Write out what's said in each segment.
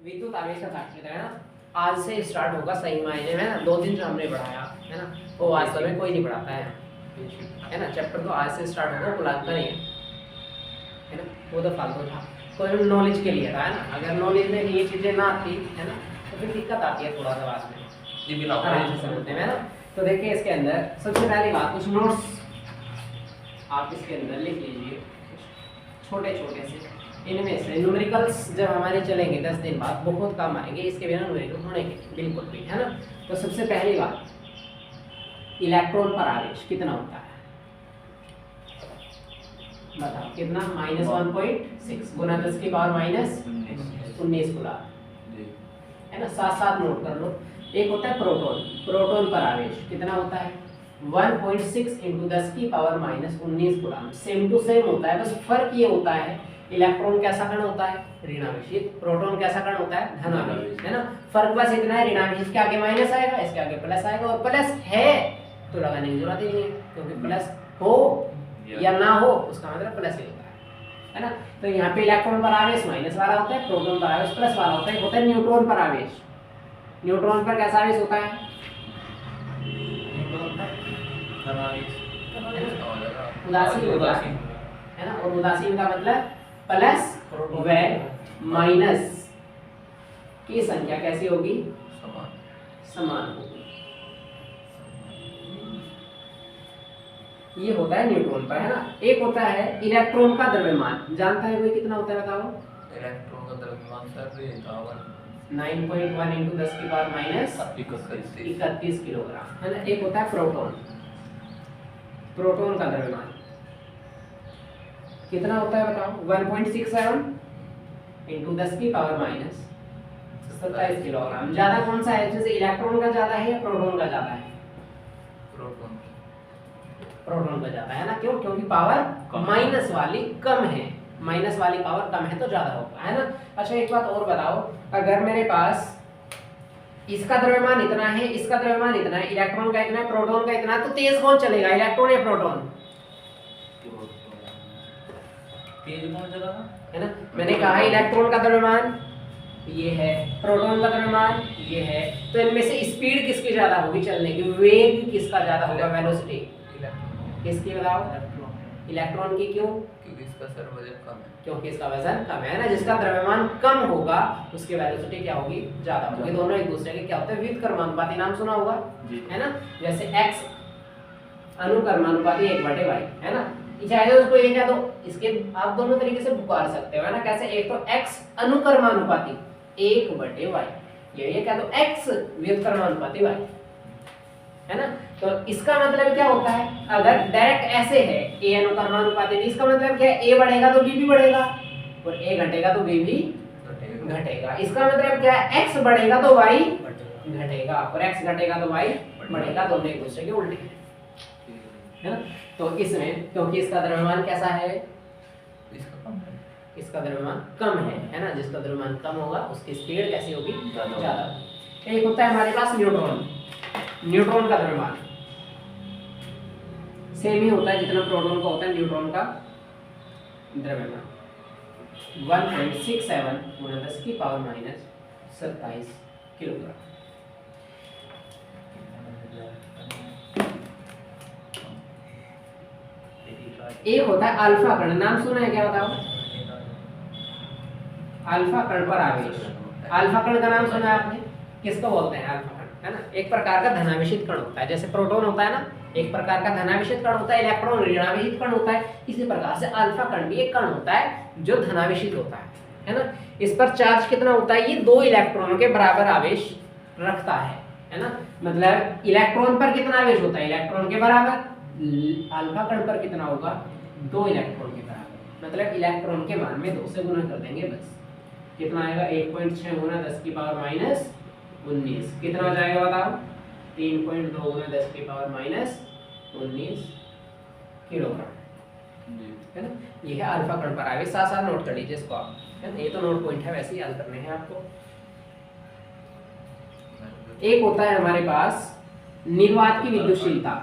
विद्युत आवेश का तात्पर्य है ना, आज से स्टार्ट होगा सही मायने में ना। 2 दिन जो हमने पढ़ाया है ना, वो वास्तव में कोई नहीं पढ़ाता है ना। चैप्टर तो आज से स्टार्ट होगा, बुलाता नहीं है ना, वो तो फालतू था, कोई नॉलेज के लिए था है ना। अगर नॉलेज में ये चीजें ना आती है ना तो फिर दिक्कत आती है थोड़ा सा बाद में जी, बिल्कुल आराम से समझने में ना। तो देखिए इसके अंदर सबसे पहली बात, कुछ नोट्स आप इसके अंदर लिख लीजिए छोटे छोटे से। इनमें से न्यूमेरिकल्स जब हमारे चलेंगे 10 दिन बाद वो बहुत काम आएंगे, इसके बिना न्यूमेरिकल होने के बिल्कुल भी है ना। तो सबसे पहली बात, इलेक्ट्रॉन पर आवेश कितना होता है बताओ, कितना? -1.6 गुना 10 की पावर -19 कूलम है ना। साथ साथ नोट कर लो। एक होता है प्रोटॉन, प्रोटॉन पर आवेश कितना होता है 1.6 × 10 की power -19 coulomb. Same to same होता है, बस फर्क ये होता है इलेक्ट्रॉन कैसा कण होता है ऋणावेशित, प्रोटॉन कैसा कण होता है धनावेशित है ना। फर्क बस इतना है, ऋणावेशित के आगे माइनस आएगा, इसके आगे प्लस आएगा। और प्लस है तो लगाने की जरूरत ही नहीं है, क्योंकि प्लस हो या ना हो उसका मतलब प्लस ही होता है ना। तो यहाँ पे इलेक्ट्रॉन पर आवेश माइनस वाला होता है, प्रोटॉन पर आवेश प्लस वाला होता है। होता है न्यूट्रॉन पर आवेश। न्यूट्रॉन पर कैसा आवेश होता है? उदासीन होता है ना। और उदासीन का मतलब प्लस व माइनस की संख्या कैसी होगी? समान होगी। ये होता है न्यूट्रॉन पर है ना। एक होता है इलेक्ट्रॉन का द्रव्यमान, जानता है कोई कितना होता है बताओ? इलेक्ट्रॉन का द्रव्यमान सर 9.1 × 10 की पावर -31 किलोग्राम है ना। एक होता है प्रोटॉन, प्रोटॉन का द्रव्यमान कितना होता है बताओ? 1.67 × 10 की पावर -27 किलोग्राम। ज्यादा कौन सा है? जैसे इलेक्ट्रॉन का ज्यादा है या प्रोटॉन का ज्यादा है? प्रोटॉन का ज्यादा है ना। क्यों? क्योंकि पावर माइनस वाली कम है, माइनस वाली पावर कम है तो ज्यादा होगा है ना। अच्छा एक बात और बताओ, अगर मेरे पास इसका द्रव्यमान इतना है, इसका द्रव्यमान इतना है, इलेक्ट्रॉन का इतना है, प्रोटॉन का इतना है, तो तेज कौन चलेगा, इलेक्ट्रॉन या प्रोटॉन? है ना। मैंने कहा इलेक्ट्रॉन का द्रव्यमान ये है, प्रोटॉन का द्रव्यमान ये है, तो इनमें से स्पीड किसकी ज्यादा होगी चलने की, वेग किसका ज्यादा होगा, वेलोसिटी किसकी बताओ? इलेक्ट्रॉन की। क्यों? क्योंकि इसका सर वजन कम है, क्योंकि इसका वजन कम है ना। जिसका द्रव्यमान कम होगा उसकी वेलोसिटी क्या होगी? ज्यादा होगी। दोनों एक दूसरे के क्या होते हैं? व्युत्क्रमानुपाती, नाम सुना होगा है ना। जैसे x अनुक्रमानुपाती 1/y है ना। चाहे उसको ये क्या, तो इसके आप दोनों तरीके से पुकार सकते हो है ना। कैसे? एक तो x अनुक्रमानुपाती 1/y, ये क्या, तो x व्युत्क्रमानुपाती y है ना। तो इसका मतलब क्या होता है, अगर डायरेक्ट ऐसे है a अनुक्रमानुपाती, इसका मतलब क्या है, a बढ़ेगा तो b भी बढ़ेगा, और a घटेगा तो b भी घटेगा। इसका मतलब क्या है, x बढ़ेगा तो y घटेगा, और x घटेगा तो y बढ़ेगा, दोनों एक दूसरे के उल्टे है ना। तो इसमें क्योंकि इसका द्रव्यमान कैसा है, इसका द्रव्यमान कम है ना। जिसका द्रव्यमान कम होगा उसकी स्पीड कैसी होगी? ज्यादा। एक होता है हमारे पास न्यूट्रॉन, न्यूट्रॉन का द्रव्यमान सेम ही होता है जितना प्रोटॉन का होता है। न्यूट्रॉन का द्रव्यमान 1.67 × 10 की पावर -27 किलोग्राम। एक होता है अल्फा कण, नाम सुना है क्या बताओ? अल्फा कण पर आवेश। अल्फा कण का नाम सुना है आपने? किसको बोलते हैं अल्फा कण है ना। एक प्रकार का धनावेशित कण होता है, जैसे प्रोटॉन होता है ना, एक प्रकार का धनावेशित कण होता है, इलेक्ट्रॉन ऋणावेशित कण होता है। इसी प्रकार से अल्फा कण भी एक कण होता है जो धनावेशित होता है ना। इस पर चार्ज कितना होता है? ये 2 इलेक्ट्रॉनों के बराबर आवेश रखता है ना। मतलब इलेक्ट्रॉन पर कितना आवेश होता है? इलेक्ट्रॉन के बराबर। अल्फा कण पर कितना होगा? 2 इलेक्ट्रॉन के बराबर। मतलब इलेक्ट्रॉन के मान में 2 से गुना कर देंगे बस। कितना आएगा? 1.6 × 10 की पावर -19। कितना आ जाएगा बताओ? 3.2 × 10 की पावर -19 किलोग्राम है ना। ये है अल्फा कण पर आवेश। साथ साथ नोट कर लीजिए इसको आप है ना। ये तो नोट पॉइंट है, वैसे ही याद करने हैं आपको। एक होता है हमारे पास निर्वात की विद्युतशीलता,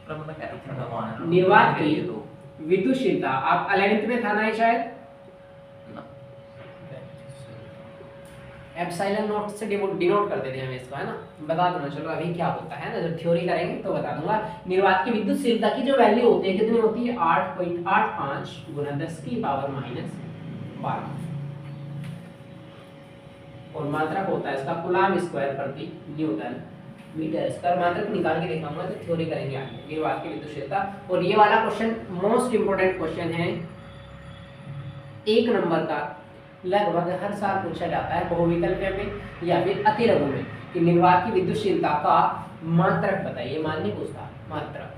निर्वात की विद्युतशीलता आप 11th में था ना शायद, एप्सिलॉन नॉट से डिनोट कर देते हैं हम इसको, है ना। बता दूंगा, चलो अभी क्या होता है ना, जब थ्योरी करेंगे तो बता दूंगा। निर्वात की विद्युतशीलता की जो वैल्यू होती है कितनी होती है, 8.85 गुना 10 की पावर -12, और मात्रक होता है इसका कूलम्ब स्क्वायर प्रति न्यूटन मीटर स्क्वायर। मात्रक निकाल के दिखाऊंगा तो थ्योरी करेंगे आगे निर्वात की विद्युतशीलता। और ये वाला क्वेश्चन मोस्ट इंपोर्टेंट क्वेश्चन है, 1 नंबर का, लगभग हर साल पूछा जाता है बहुविकल्प में या फिर अतिलघु में, कि निर्वात की विद्युतशीलता का मात्रक बताइए। मान नहीं पूछता, मात्रक,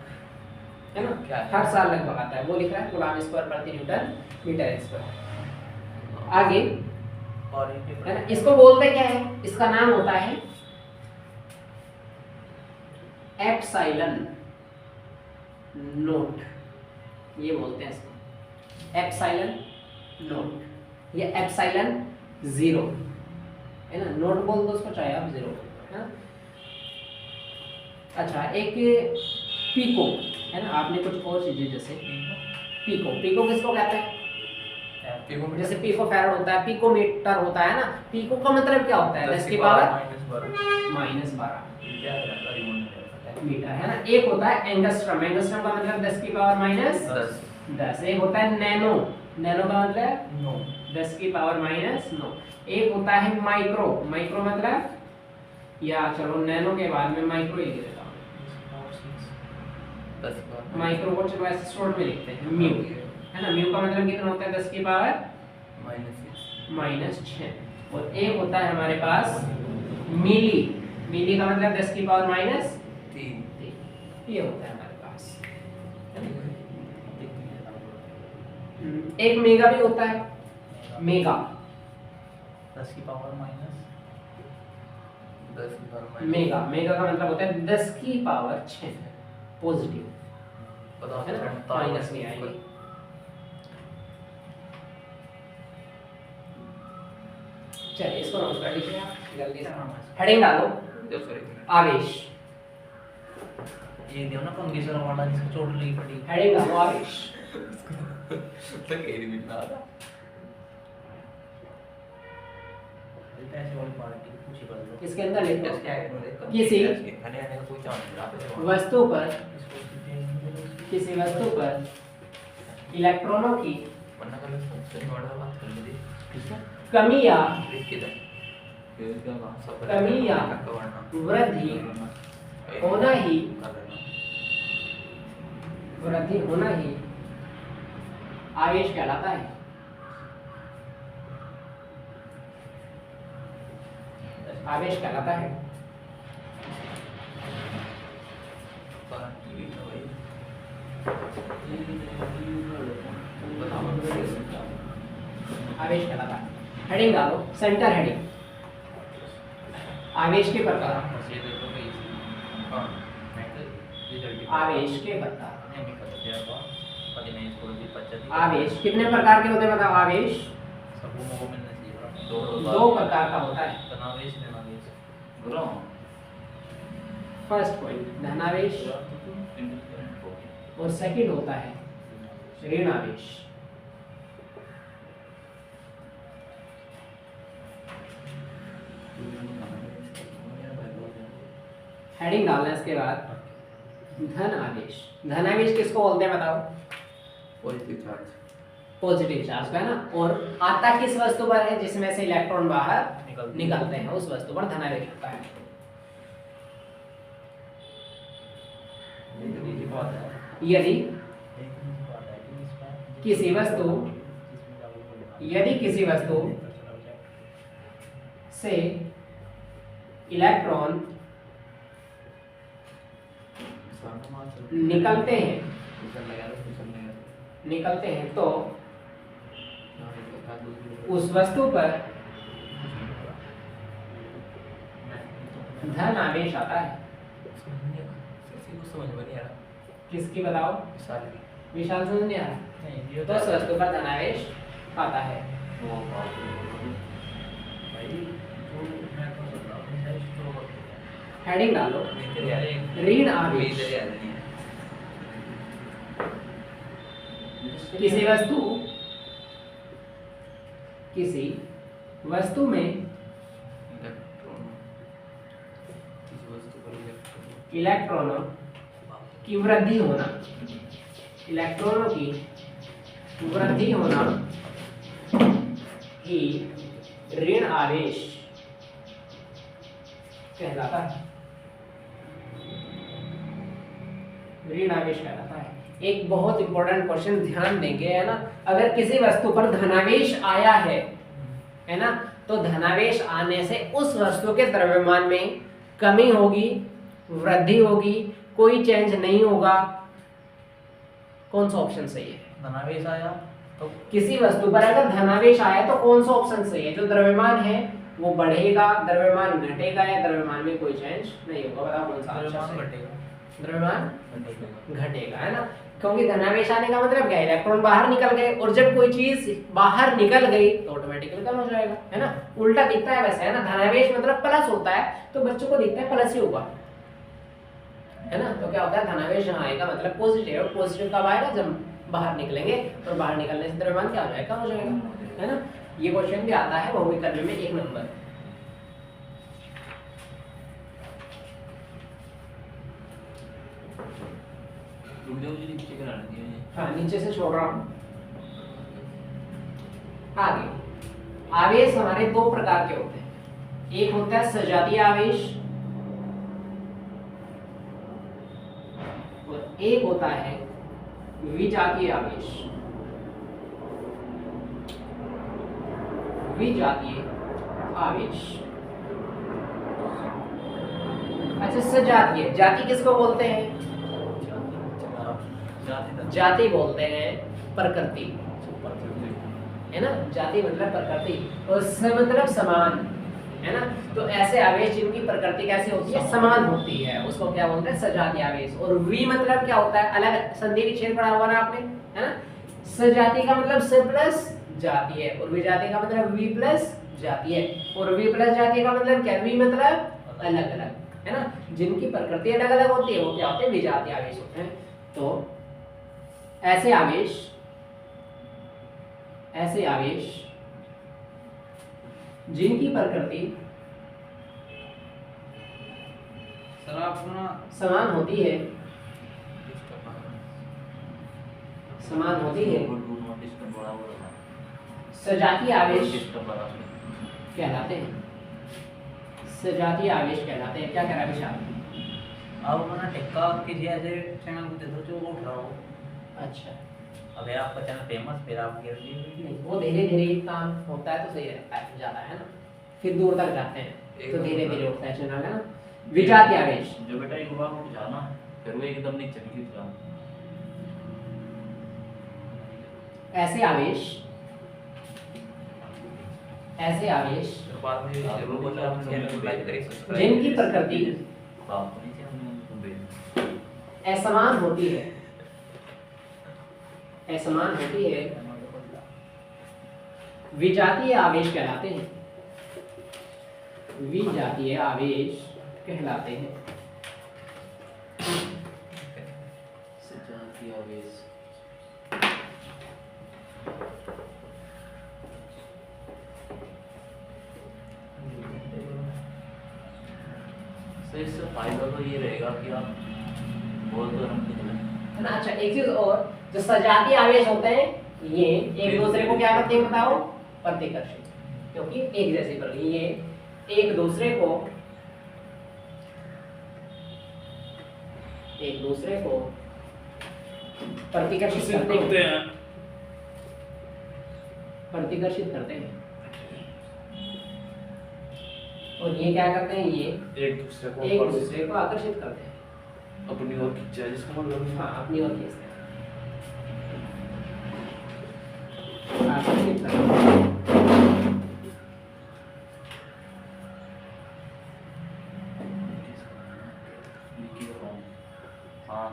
है ना, क्या है? हर साल लगभग आता है। वो लिख रहा है कूलम्ब स्क्वायर प्रति न्यूटन मीटर स्क्वायर। आगे, और है ना, इसको बोलते क्या है, इसका नाम होता है एप्सिलॉन नोट, ये बोलते हैं इसको एप्सिलॉन नोट, ये एप्सिलॉन 0, है ना, नोट बोल दो उसको, चाहे आप 0 बोल दो, है ना। अच्छा, एक पीको, है ना, आपने कुछ और चीजें जैसे पीको, पीको किसको कहते हैं, जैसे पिको फैराड होता है, पिकोमीटर होता है ना। पिको का मतलब क्या होता है, 10 की पावर -12 मीटर, है ना। एक होता है एंगस्ट्रम, एंगस्ट्रम का मतलब 10 की पावर -10। एक होता है नैनो, नैनो का मतलब 10 की पावर -9। एक होता है माइक्रो, माइक्रो मतलब, या चलो नैनो के बाद में माइक्रो ही लिख देता हूं, माइक्रो को चलो ऐसे शॉर्ट में लिखते हैं म्यू, है ना। म्यू का मतलब कितना होता है, 10 की पावर -6। और एक होता है हमारे पास मिली, मिली का मतलब 10 की पावर -3, ये होता है हमारे पास। एक मेगा भी होता है, मेगा 10 की पावर मेगा, मेगा का मतलब होता है 10 की पावर 6 पॉजिटिव, है ना, माइनस में आएगी। चलिए इसको नोट कर लीजिए आप जल्दी से, हेडिंग डालो आवेश, ये दियो ना कंगेश्वर वाला जिसको चोट लगी पड़ी, हेडिंग डालो आवेश। ऐसे वाली पार्टी पूछी कर लो। इसके अंदर लिखो किसी वस्तु पर, किसी वस्तु पर इलेक्ट्रॉनों की कमी या वृद्धि होना ही आवेश कहलाता है। आवेश कहलाता है। आवेश कहलाता है। हेडिंग डालो, सेंटर हेडिंग, आवेश के प्रकार, आवेश के प्रकार। आवेश कितने प्रकार के होते हैं बताओ, आवेश 2 प्रकार का होता है। फर्स्ट पॉइंट धनावेश, और सेकंड होता है ऋण आवेश। हेडिंग डालना है इसके बाद, धन आवेश। धन आवेश किसको बोलते हैं बताओ, पॉजिटिव चार्ज का, है ना। और आता किस वस्तु पर है, जिसमें से इलेक्ट्रॉन बाहर निकलते हैं, उस वस्तु पर धनावेश होता है। यदि किसी वस्तु से इलेक्ट्रॉन निकलते हैं तो उस वस्तु पर धन आवेश आता है। किसकी बताओ, विशाल समझ नहीं आ रहा, तो उस वस्तु पर धन आवेश आता है। हेडिंग डालो, ऋण आवेश। किसी वस्तु में इलेक्ट्रॉनों की वृद्धि होना, इलेक्ट्रॉनों की वृद्धि होना ही ऋण आवेश कहलाता है, ऋण आवेश कहलाता है। एक बहुत इंपॉर्टेंट क्वेश्चन ध्यान देंगे, है ना, अगर किसी वस्तु पर धनावेश आया है ना, तो धनावेश आने से उस वस्तु के द्रव्यमान में कमी होगी, वृद्धि होगी, कोई चेंज नहीं होगा। कौन सा ऑप्शन सही है? धनावेश आया तो किसी वस्तु पर अगर धनावेश आया तो कौन सा ऑप्शन सही है? जो द्रव्यमान है वो बढ़ेगा, द्रव्यमान घटेगा, या द्रव्यमान में कोई चेंज नहीं होगा? बताओ कौन सा आंसर सही है? घटेगा। द्रव्यमान घटेगा, है ना, क्योंकि धनावेश आने का मतलब क्या है? इलेक्ट्रॉन बाहर निकल गए, और जब कोई चीज बाहर निकल गई तो ऑटोमेटिकली कम हो जाएगा, है ना। उल्टा दिखता है वैसे, है ना, धनावेश मतलब प्लस होता है, तो बच्चों को दिखता है प्लस ही होगा, है ना। तो क्या होता है, धनावेश यहाँ आएगा मतलब पॉजिटिव, और पॉजिटिव कब आएगा? जब बाहर निकलेंगे, और बाहर निकलने से द्रव्यमान क्या हो जाएगा? कम हो जाएगा, है ना। ये क्वेश्चन भी आता है, वो भी करने में 1 नंबर। हाँ, नीचे से छोड़ रहा हूँ। आगे आवेश हमारे 2 प्रकार के होते हैं। एक होता है सजातीय आवेश, और एक होता है विजातीय आवेश। विजातीय आवेश, अच्छा, सजातीय, जाति किसको बोलते हैं? जाति बोलते हैं प्रकृति, है ना। जाति मतलब प्रकृति, और स मतलब समान, है ना। तो ऐसे आवेश जिनकी प्रकृति कैसी होती है? समान होती है, उसको क्या बोलते हैं? सजातीय आवेश। और वी मतलब क्या होता है? अलग संधि विच्छेद पढ़ा हुआ ना आपने, है ना। सजातीय का मतलब स प्लस जातीय है, और विजातीय का मतलब वी प्लस जातीय है। और वी प्लस जातीय का मतलब क्या? वी मतलब अलग अलग, है ना। जिनकी प्रकृति अलग अलग होती है वो क्या होते हैं? विजातीय आवेश होते हैं। तो ऐसे आवेश जिनकी प्रकृति समान होती है, सजातीय आवेश कहलाते हैं। सजातीय आवेश कहलाते हैं। क्या कह रहा है विशाल? अब अपना टिक्का कीजिए, ऐसे चैनल को दे दो जो उठ रहा हो। अच्छा, अगर आपका चैनल फेमस, फिर आप गिर नहीं, वो धीरे धीरे काम होता है तो सही रहता है, ज्यादा, है ना। फिर दूर तक जाते हैं तो धीरे धीरे उठता है चैनल, है ना। विजातीय आवेश, जो बेटा एक बार उठ जाना फिर वो एकदम नीचे गिर जाना। ऐसे आवेश बाद में जरूर बता, चैनल को लाइक करें, सब्सक्राइब जिनकी प्रकृति बाप को नीचे हम दे असमान होती है, असमान होती है, विजातीय आवेश कहलाते हैं। विजातीय आवेश कहलाते हैं। सजातीय आवेश तो इससे फायदा तो ये रहेगा कि आप बहुत तो हम है ना। अच्छा, एक चीज और, जो सजातीय आवेश होते हैं ये एक दूसरे को क्या करते हैं बताओ? प्रतिकर्षित, क्योंकि एक जैसे पर ये एक दूसरे को प्रतिकर्षित करते हैं। प्रतिकर्षित करते हैं, और ये क्या करते हैं? ये एक दूसरे को आकर्षित करते हैं, अपनी ओर खींचा है, जिसका मतलब हाँ, अपनी ओर खींचते हैं, आकर्षित करते हैं। हाँ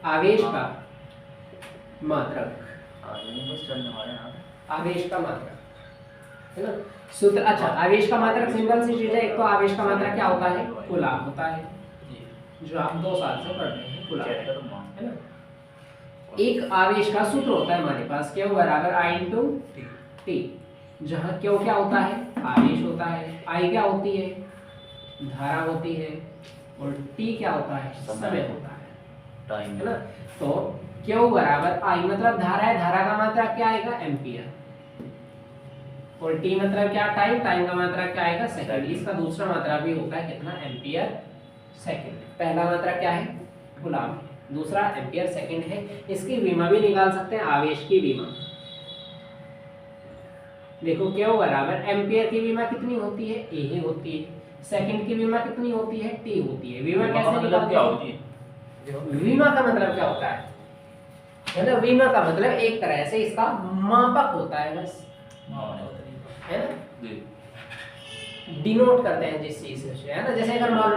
आवेश का मात्रक, बस चलने वाले हैं। आवेश का मात्रक, है ना। सूत्र, अच्छा, आवेश का मात्रक सिंपल सी चीज है। एक तो आवेश का मात्रक क्या होता है? कूलाम होता है, जो आप 2 साल से पढ़ रहे हैं, कूलाम, है ना। एक आवेश का सूत्र होता है हमारे पास, Q बराबर I इंटू T, जहाँ Q क्या होता है? आवेश होता है, I क्या होती है? धारा होती है, और टी क्या होता है, समय। समय होता है टाइम ना। तो Q बराबर I मतलब धारा है, धारा का मात्रा क्या आएगा, एम्पियर, और T मतलब क्या, टाइम, टाइम का मात्रा क्या आएगा, सेकंड। इसका दूसरा मात्रा भी होता है कितना, एम्पियर सेकंड। पहला मात्रा क्या है, कूलम्ब, दूसरा एम्पियर सेकंड है। इसकी विमा भी निकाल सकते हैं, आवेश की विमा। देखो Q बराबर एम्पियर की विमा कितनी होती है, A ही होती है। सेकंड की विमा कितनी होती है, T होती है। विमा कैसे मतलब क्या निकालते होती है? हैं, विमा का मतलब क्या होता है ना, विमा का मतलब एक तरह से इसका मापक होता है बस, है ना, जी डिनोट करते हैं जिस चीज से, है ना। जैसे अगर मान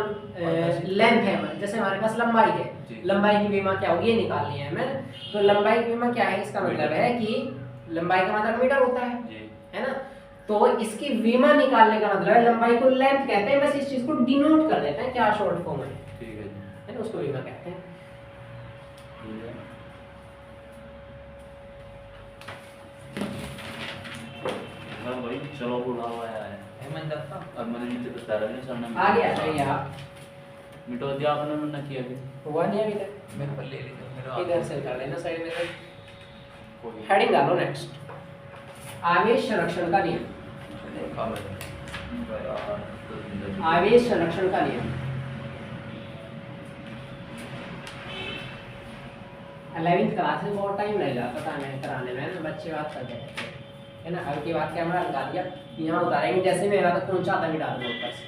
लेंथ है, जैसे हमारे पास लंबाई है, जी। लंबाई की विमा क्या होगी, ये निकालनी है हमें। तो लंबाई की विमा क्या है, इसका मतलब है कि लंबाई का मतलब मीटर होता है ना। तो इसकी विमा निकालने का मतलब है, लंबाई को लेंथ कहते हैं, बस इस चीज को डिनोट कर देते हैं क्या, शॉर्ट फॉर्म में, ठीक है जी। है ना, उसको विमा कहते हैं। ठीक है। हाँ भाई चलो बुलावा आया है। हेमंत दत्ता अब मैंने नीचे बता रहा हूँ सर आ गया सही है, आप मिटो दिया आपने, मैंने किया भी हुआ नहीं अभी तक, मेरे पर ले लीजिए मेरा इधर से कर लेना साइड में से। कोई हेडिंग डालो नेक्स्ट, आवेश संरक्षण का नियम। आवेश संरक्षण का नियम 11वीं क्लास में बहुत टाइम लग जाता था हमें कराने में ना, बच्चे बात करते थे, है ना। अब की बात कैमरा लगा दिया, यहाँ उतारेंगे, जैसे मैं यहाँ तक पहुँचा तभी डाल दूँ ऊपर से।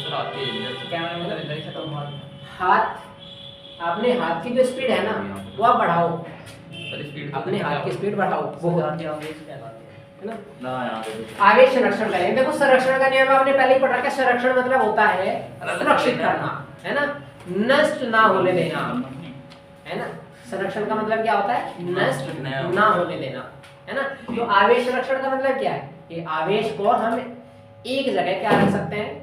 सर आती है कैमरा में इधर से कम बात हाथ, अपने हाथ की जो स्पीड है ना वो आप बढ़ाओ, सर स्पीड अपने हाथ की स्पीड बढ़ाओ, वो आती है आवेश क्या आती है ना। ना यहाँ देखो। आवेश संरक्षण का नियम, देखो संरक्षण का नियम आपने पहले ही पढ़ रखा है। संरक्षण मतलब होता है सुरक्षित करना, है ना, नष्ट ना होने देना, है ना। संरक्षण का मतलब क्या होता है, नष्ट ना होने देना, है ना। तो आवेश संरक्षण का मतलब क्या है, कि आवेश को हम एक जगह क्या रख सकते हैं,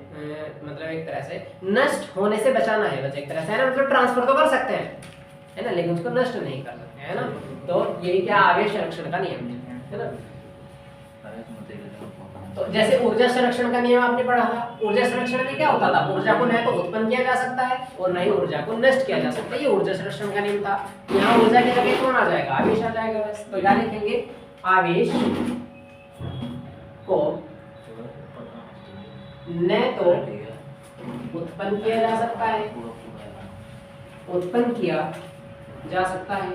मतलब एक तरह से नष्ट होने से बचाना है, बस एक तरह से, है ना। मतलब ट्रांसफर तो कर सकते हैं, है ना, लेकिन उसको नष्ट नहीं कर सकते, है ना। तो यही क्या आवेश संरक्षण का नियम है ना। अरे तुम देखो तो जैसे ऊर्जा संरक्षण का नियम आपने पढ़ा था, ऊर्जा संरक्षण में क्या होता था, ऊर्जा को न तो उत्पन्न किया जा सकता है और न ही ऊर्जा को नष्ट किया जा सकता है, ये ऊर्जा संरक्षण का नियम था। यहाँ ऊर्जा की जगह कौन आ जाएगा, आवेश आ जाएगा बस। तो क्या लिखेंगे, आवेश को न तो ठीक है। उत्पन्न किया जा सकता है, उत्पन्न किया जा सकता है,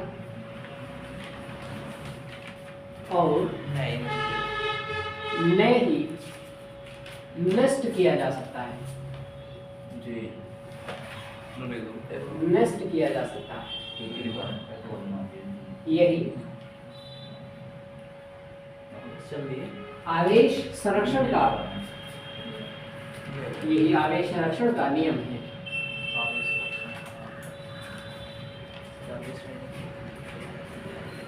और नहीं न ही नष्ट किया जा सकता है, जी नष्ट किया जा सकता है। यही चलिए आवेश संरक्षण का, यही आवेश संरक्षण का नियम है।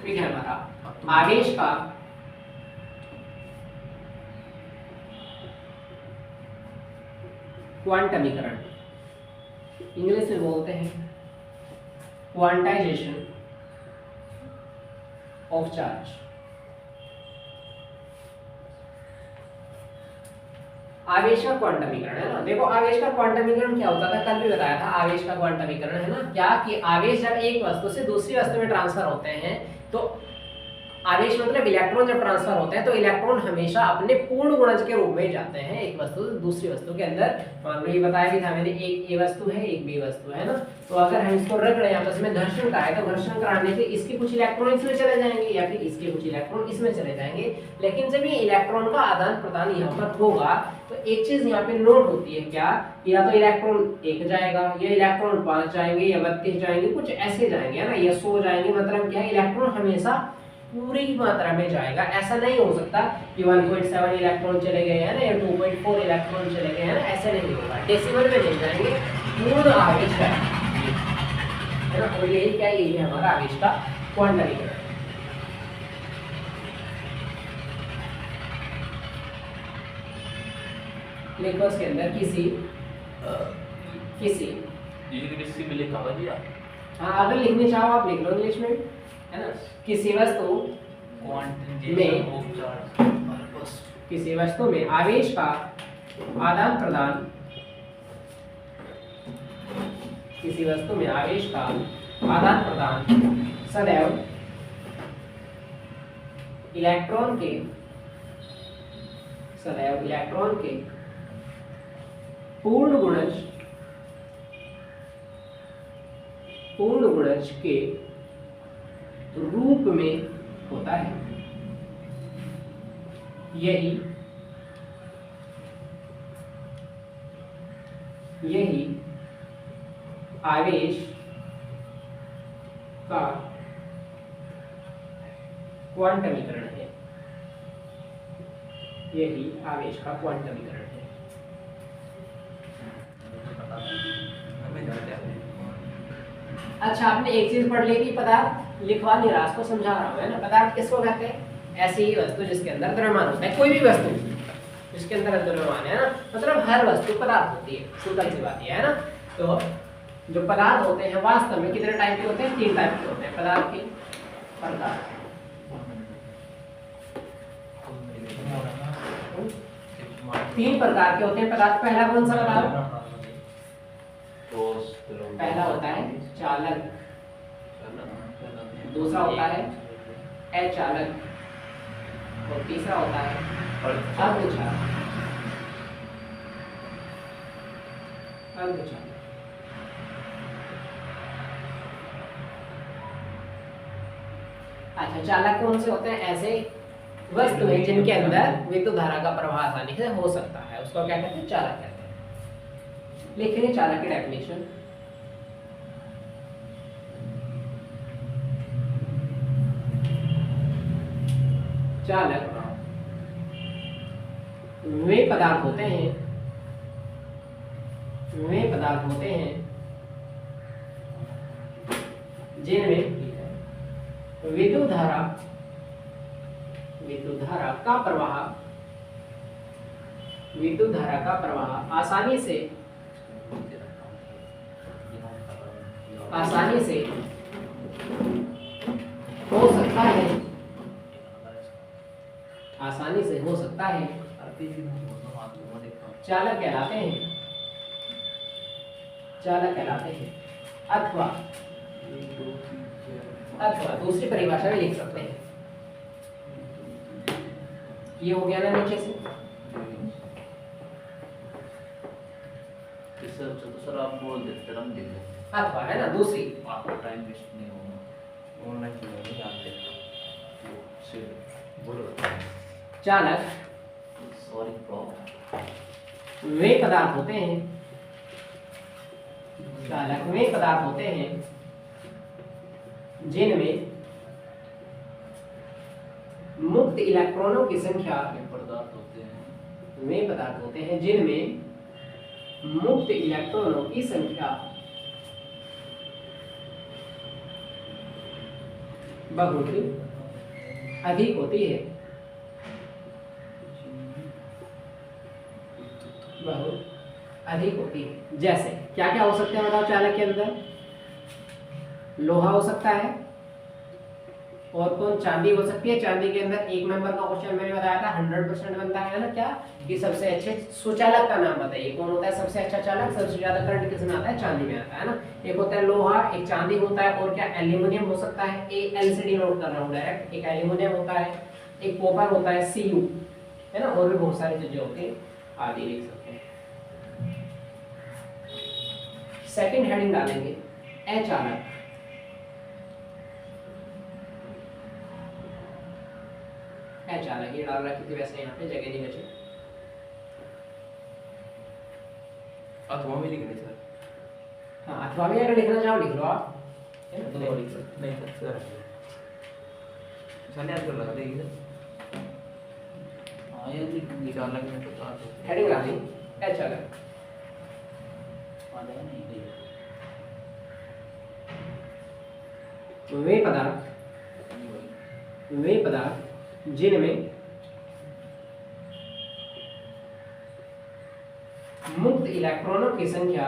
ठीक है, हमारा आवेश का क्वांटमीकरण, इंग्लिश में बोलते हैं क्वांटाइजेशन ऑफ चार्ज। आवेश का क्वांटमीकरण, है ना। देखो आवेश का क्वांटमीकरण क्या होता था, कल भी बताया था। आवेश का क्वांटमीकरण, है ना, क्या कि आवेश जब एक वस्तु से दूसरी वस्तु में ट्रांसफर होते हैं, तो आवेश मतलब इलेक्ट्रॉन जब ट्रांसफर होते हैं, तो इलेक्ट्रॉन हमेशा अपने पूर्ण गुणज के रूप में जाते हैं एक वस्तु से दूसरी वस्तु के अंदर। मान लो ये बताया भी था मैंने, एक ए वस्तु है, एक बी वस्तु है ना। तो अगर हम इसको रख रहे हैं आपस में, घर्षण का है, तो घर्षण कराने से इसके कुछ इलेक्ट्रॉन इसमें चले जाएंगे या फिर इसके कुछ इलेक्ट्रॉन इसमें चले जाएंगे। लेकिन जब ये इलेक्ट्रॉन का आदान प्रदान यहाँ पर होगा, तो एक चीज यहाँ पे नोट होती है क्या, या तो इलेक्ट्रॉन 1 जाएगा, या इलेक्ट्रॉन 5 जाएंगे, या 32 जाएंगे, कुछ ऐसे जाएंगे, है ना, या 100 जाएंगे। मतलब क्या है, इलेक्ट्रॉन हमेशा पूरी मात्रा में जाएगा। ऐसा नहीं हो सकता कि 1.7 इलेक्ट्रॉन चले गए हैं ना, या 2.4 इलेक्ट्रॉन चले गए हैं ना, ऐसे नहीं होगा। डेसिमल में नहीं जाएंगे, पूर्ण आवेश है ना। और यही क्या, यही है हमारा आवेश का क्वांटमीकरण। लिखो उसके अंदर किसी इंग्लिश में लिखा हुआ दिया। हाँ, अगर लिखने चाहो आप लिख लो इंग्लिश में, है ना। किसी वस्तु किसी वस्तु में आवेश का आदान प्रदान किसी वस्तु में आवेश का आदान प्रदान सदैव इलेक्ट्रॉन के पूर्ण गुणज के रूप में होता है। यही आवेश का क्वांटमीकरण है। यही आवेश का क्वांटमीकरण है। अच्छा, आपने एक चीज पढ़ ली कि पदार्थ लिखवा नहीं रहा, उसको समझा रहा हूं, है ना। पदार्थ किसको कहते हैं? ऐसी ही वस्तु जिसके अंदर द्रव्यमान होता है। कोई भी वस्तु जिसके अंदर द्रव्यमान है ना, मतलब हर वस्तु पदार्थ होती है, सिंपल सी बात है ना। तो जो पदार्थ होते हैं वास्तव में कितने टाइप के होते हैं? 3 टाइप के होते हैं पदार्थ के। तीन प्रकार के होते हैं पदार्थ। पहला कौन सा बताओ? पहला होता है चालक, दूसरा होता है अचालक और तीसरा होता है अर्धचालक। अच्छा, चालक कौन से होते हैं? ऐसे वस्तु है जिनके अंदर विद्युत धारा का प्रवाह आसानी से हो सकता है, उसको क्या कहते हैं? चालक कहते हैं। लिखेंगे चालक की डेफिनेशन। चालक वे पदार्थ होते हैं जिनमें विद्युत धारा का प्रवाह आसानी से हो सकता है, चालक कहलाते हैं। अथवा दूसरी परिभाषा भी लिख सकते हैं। ये हो गया ना नीचे से। सर आप बोल देते हम लिख लेते। अथवा है ना दूसरी। आपका टाइम वेस्ट नहीं होगा। ऑनलाइन चलेगा आप देखो। बोलो। चालक सॉरी वे पदार्थ होते हैं जिनमें मुक्त इलेक्ट्रॉनों की संख्या बहुत अधिक होती है। जैसे क्या क्या हो सकते हैं बताओ? चालक के अंदर लोहा हो सकता है, और कौन? चांदी हो सकती है। चांदी के अंदर 1 नंबर का क्वेश्चन मैंने बताया था 100% बनता है ना। क्या कि सबसे अच्छे सुचालक का नाम बताइए, कौन होता है सबसे अच्छा चालक? सबसे ज्यादा करंट किसमें आता है? चांदी में आता है ना। एक होता है लोहा, एक चांदी होता है, और क्या एल्यूमिनियम हो सकता है। एलसीडी नोट कर रहा हूँ डायरेक्ट। एक एल्यूमिनियम होता है, एक कॉपर होता है, Cu है ना, और भी बहुत सारी चीजें होती है, आदि लिख सकते हैं। सेकंड हेडिंग डालेंगे अचालक। अचालक ये डाल रखी थी, वैसे यहाँ पे जगह नहीं बची। अथवा भी लिखने सर। हाँ, अथवा भी अगर लिखना चाहो लिख लो आप, है ना। नहीं लिख सकते। नहीं सर चलिए आपको लगा देगी हाँ ये निकालना में तो बात है। हेडिंग डाली अचालक। वे पदार्थ जिनमें मुक्त इलेक्ट्रॉनों की संख्या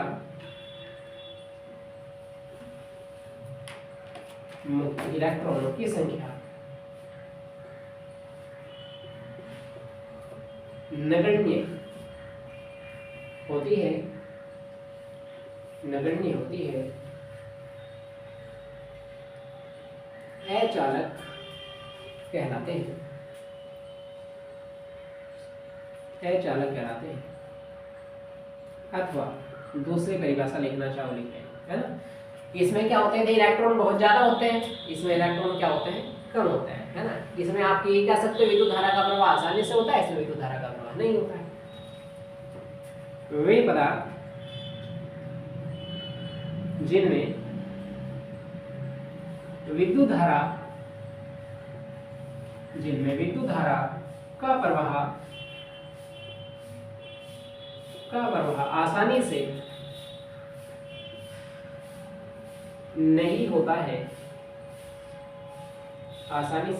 नगण्य होती है नगण्य होती है, अचालक कहलाते हैं, अचालक कहलाते हैं। अथवा दूसरी परिभाषा लिखना चाहो लिखें, है ना। इसमें क्या होते हैं, इलेक्ट्रॉन बहुत ज्यादा होते हैं, इसमें इलेक्ट्रॉन क्या होते हैं, कम होते हैं, है ना। इसमें आप ये कह सकते हो विद्युत धारा का प्रवाह आसानी से होता है, इसमें विद्युत धारा का प्रवाह नहीं होता है। वे पदार्थ जिनमें विद्युत धारा का प्रवाह आसानी से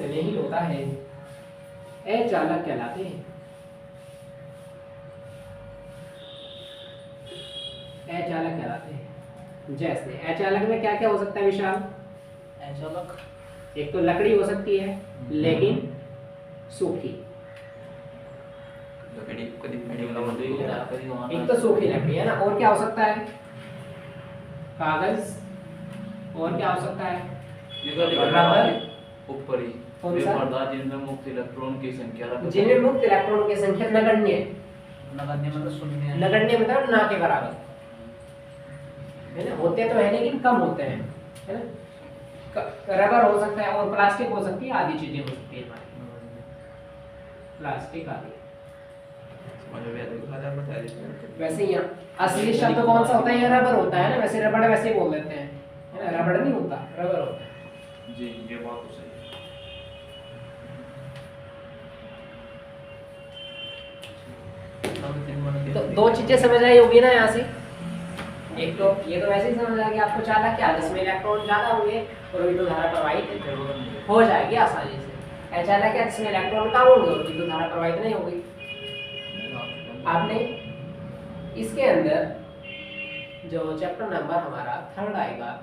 नहीं होता है, अचालक कहलाते हैं। अचालक कहलाते हैं। जैसे अचालक में क्या क्या हो सकता है विशाल? अचालक एक तो लकड़ी हो सकती है लेकिन सूखी, एक तो सूखी लकड़ी है ना। और क्या हो सकता है? कागज। और क्या हो सकता है? रबर। ऊपरी कौन सा? जिनमें मुक्त इलेक्ट्रॉन की संख्या नगण्य। नगण्य मतलब शून्य, नगण्य मतलब ना के बराबर, है ना। होते तो है लेकिन कम होते हैं, है ना। रबर हो सकता है और प्लास्टिक हो सकती है, आदि चीजें हो सकती है हमारी, प्लास्टिक आदि। वैसे यहाँ असली शब्द कौन सा होता है? यहाँ रबर होता है ना। वैसे रबड़ वैसे ही बोल देते हैं, है ना। रबड़ नहीं होता, रबर होता है। जी, ये बात तो सही तो दो चीजें समझ आई होगी ना यहाँ से। एक तो ये तो वैसे ही समझ आ गया आपको, चालक क्या, जिसमें इलेक्ट्रॉन ज्यादा होंगे और विद्युत धारा प्रवाहित हो जाएगी आसानी से। अचालक है जिसमें इलेक्ट्रॉन कम होंगे और विद्युत धारा प्रवाहित नहीं होगी। आपने इसके अंदर जो चैप्टर नंबर हमारा 3rd आएगा,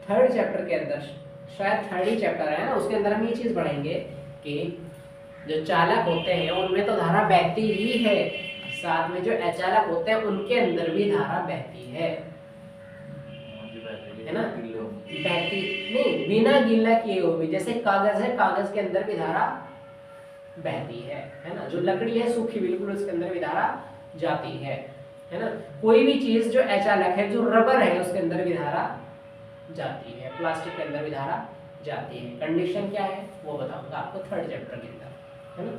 3rd चैप्टर के अंदर शायद 3rd ही चैप्टर है ना, उसके अंदर हम ये चीज पढ़ेंगे कि जो चालक होते हैं उनमें तो धारा बहती ही है, साथ में जो अचालक होते हैं उनके अंदर भी धारा बहती है ना। बहती नहीं, बिना गीला किए हुए। जैसे कागज है, कागज के अंदर भी धारा बहती है ना। जो लकड़ी है सूखी बिल्कुल, उसके अंदर भी धारा जाती है ना। कोई भी चीज जो अचालक है, जो रबर है, उसके अंदर भी धारा जाती है, प्लास्टिक के अंदर भी धारा जाती है। कंडीशन क्या है वो बताऊंगा आपको 3rd चैप्टर के अंदर, है ना।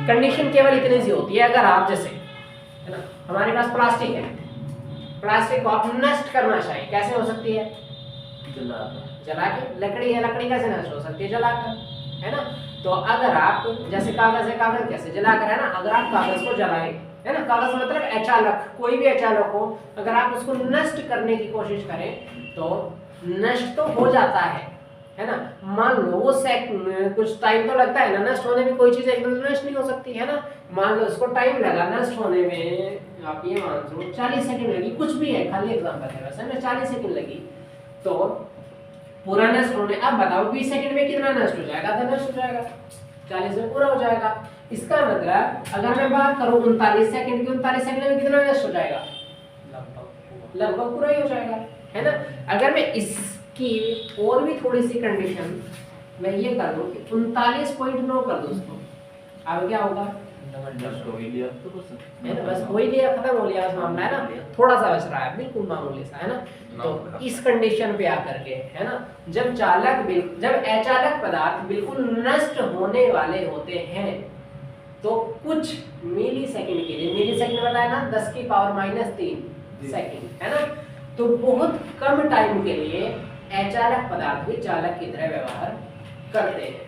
कंडीशन केवल इतनी सी होती है, अगर आप जैसे, है ना, हमारे पास प्लास्टिक है, प्लास्टिक को आप नष्ट करना चाहिए, कैसे हो सकती है? जला के। लकड़ी है, लकड़ी कैसे नष्ट हो सकती है? जलाकर, है ना। तो अगर आप जैसे कागज है, कागज कैसे जलाकर, है ना। अगर आप कागज को जलाएं, है ना, कागज मतलब अचालक, कोई भी अचालक हो, अगर आप उसको नष्ट करने की कोशिश करें तो नष्ट तो हो जाता है ना। मान लो वो कुछ टाइम तो लगता है ना नष्ट होने में, कोई चीज एकदम नष्ट नहीं हो सकती, है ना। मान लो उसको टाइम लगा नष्ट होने में, आप ये मान लो 40 सेकंड लगी, कुछ भी है, खाली एग्जांपल है वैसे ना, 40 सेकंड लगी तो पूरा नष्ट होने। अब बताओ 20 सेकंड में कितना नष्ट हो जाएगा? आधा नष्ट हो जाएगा, 40 में पूरा हो जाएगा। इसका मतलब अगर मैं बात करूं 39 सेकंड की, 39 सेकंड में कितना नष्ट हो जाएगा? लगभग पूरा ही हो जाएगा, है ना। अगर मैं इसकी और भी थोड़ी सी कंडीशन मैं ये कर दूं कि 39.9 कर दूं उसको, अब क्या होगा? है ना, बस हो ही गया, खत्म हो गया बस मामला, है ना। थोड़ा सा बच रहा है, बिल्कुल मामूली सा, है ना। तो इस कंडीशन पे आकर के, है ना, जब अचालक पदार्थ बिल्कुल नष्ट होने वाले होते हैं तो कुछ मिली सेकंड के लिए, मिली सेकंड बताया ना 10 की पावर -3 सेकंड, है ना। तो बहुत कम टाइम के लिए अचालक पदार्थ भी चालक की तरह व्यवहार करते हैं।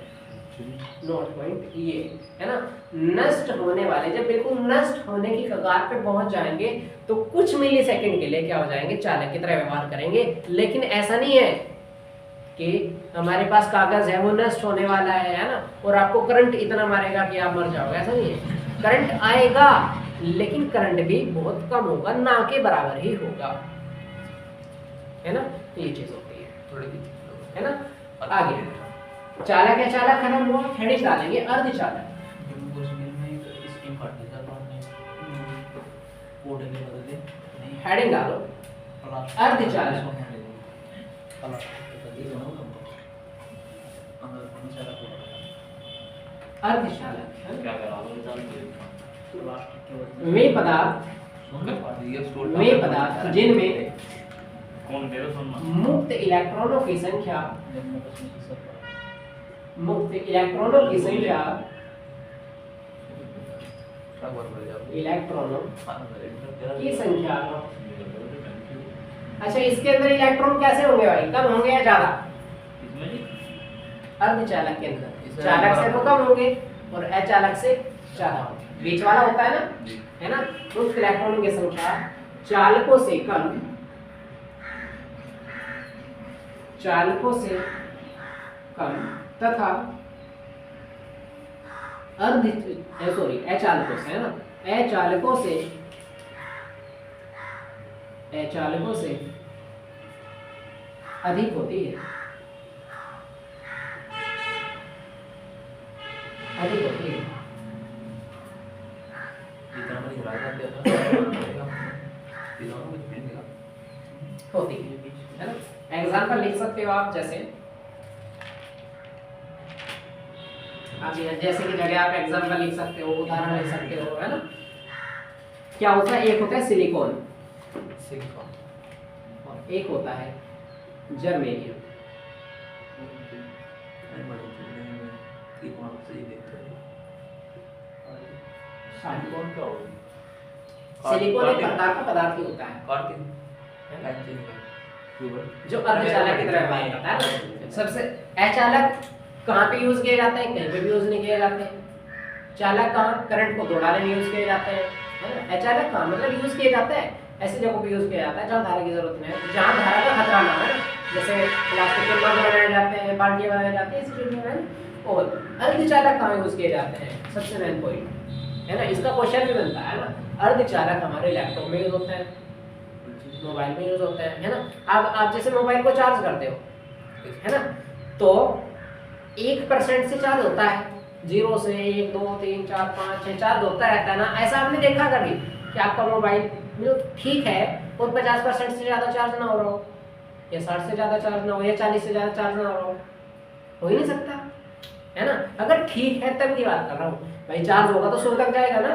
नोट पॉइंट ये, है ना। नष्ट होने वाले जब बिल्कुल नष्ट होने की कगार पे पहुंच जाएंगे तो कुछ मिली सेकंड के लिए क्या हो जाएंगे? चालक की तरह व्यवहार करेंगे। लेकिन ऐसा नहीं है कि हमारे पास कागज है वो नष्ट होने वाला है ना, और आपको करंट इतना मारेगा कि आप मर जाओगे, ऐसा नहीं है। करंट आएगा लेकिन करंट भी बहुत कम होगा, ना के बराबर ही होगा, है ना। ये चीज होती है थोड़ी, है ना। आगे चालक है, चालक खत्म हुआ, हेडिंग डालेंगे अर्धचालक। हेडिंग डालो अर्धचालक अर्धचालक क्या करा वे पदार्थ जिनमें कौन दे रहा सुनना मुक्त इलेक्ट्रॉनों की संख्या अच्छा इसके अंदर इलेक्ट्रॉन कैसे होंगे भाई, कम होंगे या ज्यादा? इसमें जी अर्धचालक के अंदर चालक से तो कम होंगे और अचालक से ज्यादा होंगे, बीच वाला होता है ना, जी है ना। मुक्त इलेक्ट्रॉनों की संख्या चालकों से कम तथा अचालकों से, है ना, अचालकों से अधिक होती है, जितना बड़ी हिला करते हैं होती है ना। एग्जाम्पल लिख सकते हो आप, जैसे आप जैसे की जगह आप एग्जाम्पल लिख सकते हो, उदाहरण लिख सकते हो, है ना। क्या होता है, एक होता है सिलिकॉन और एक होता है जर्मेनियम। कौन क्या होगा सिलिकॉन एक प्रकार का पदार्थ ही होता है जो अर्धचालक की तरह काम करता है ना। सबसे अचालक कहाँ पे यूज किए जाते हैं, कहीं पे भी यूज नहीं किए जाते हैं। चालक कहाँ, करंट को दौड़ाने में यूज किए जाते हैं, है ना। अचालक कहाँ मतलब यूज किए जाते हैं ऐसी जगहों पे यूज किया जाता है जहाँ धारा की जरूरत नहीं है, जहाँ धारा का खतरा ना है, जैसे प्लास्टिक के मग बनाए जाते हैं, बाल्टियाँ बनाए जाते हैं, इस चीज में। और अर्धचालक कहाँ यूज किए जाते हैं, सबसे मेन पॉइंट है ना, इसका क्वेश्चन भी बनता है ना। अर्धचालक हमारे लैपटॉप में यूज होते हैं, मोबाइल में यूज होते हैं, है ना। आप जैसे मोबाइल को चार्ज करते हो, है ना, तो 1% से चार्ज होता है, 0 से 1 2 3 4 5 6 चार्ज होता रहता है ना। ऐसा आपने देखा कभी कि आपका मोबाइल ठीक है और 50% से ज़्यादा चार्ज ना हो रहा हो, या 60 से ज़्यादा चार्ज ना हो, या 40 से ज़्यादा चार्ज ना हो ही नहीं सकता, है ना। अगर ठीक है तब की बात कर रहा हूँ भाई, चार्ज होगा तो 100 तक जाएगा ना,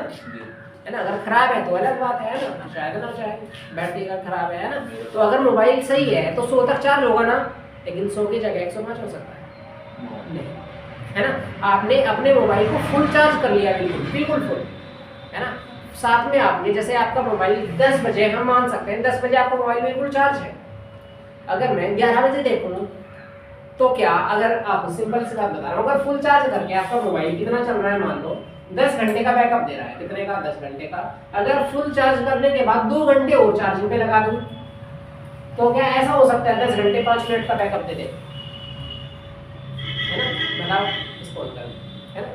है ना। अगर खराब है तो अलग बात है ना, शायद ना चाहे बैटरी का खराब है ना। तो अगर मोबाइल सही है तो 100 तक चार्ज होगा ना, लेकिन 100 की जगह 105 हो सकता है नहीं, है ना। आपने अपने मोबाइल को फुल चार्ज कर लिया, बिल्कुल फुल, है ना। साथ में आपने जैसे आपका मोबाइल 10 बजे, हम मान सकते हैं 10 बजे आपका मोबाइल बिल्कुल चार्ज है, अगर मैं 11 बजे देखूँ तो क्या, अगर आप सिंपल सी बात बता रहा हूँ, अगर फुल चार्ज करके आपका मोबाइल कितना चल रहा है, मान लो 10 घंटे का बैकअप दे रहा है, कितने का, 10 घंटे का। अगर फुल चार्ज करने के बाद 2 घंटे और चार्जिंग पे लगा दूं तो क्या ऐसा हो सकता है 10 घंटे 5 मिनट का बैकअप दे दे, है ना। बताओ इसको, है ना।